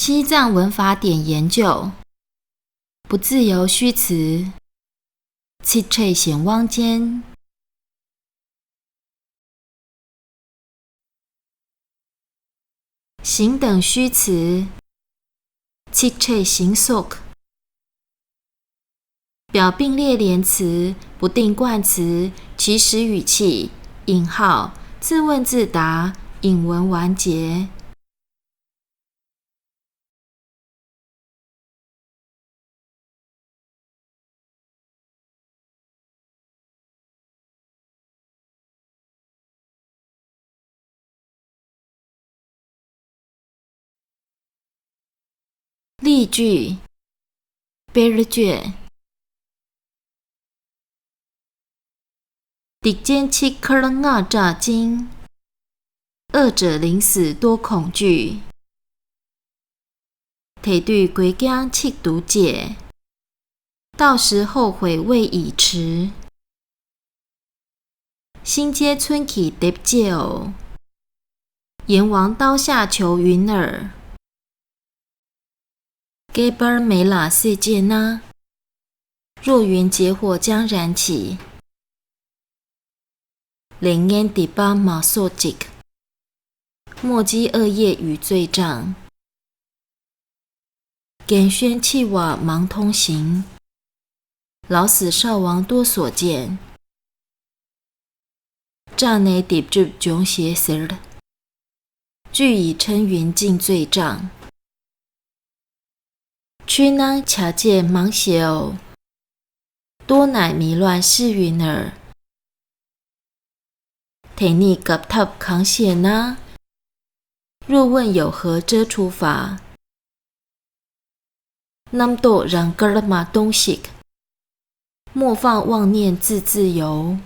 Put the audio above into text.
西藏文法典研究，不自由虚词，七翠显汪间。形等虚词，七翠形属。表并列连词，不定冠词，起始语气，引号，自问自答，引文完结。例句：贝尔卷，敌坚七克楞二炸金，恶者临死多恐惧。提对鬼将气毒解，到时后悔未已迟。新街村起得借偶，阎王刀下求云耳。给巴梅拉世界呢？若云结火将燃起。灵烟底巴马索吉，莫积恶业与罪障。感宣气瓦盲通行，老死少亡多所见。乍内底住囧邪死了，俱以称云尽罪障。屈囊卡借盲邪偶，多乃迷乱是云耳。提逆格塔扛邪呢？若问有何遮除法？南多让格尔玛东西，莫放妄念自由。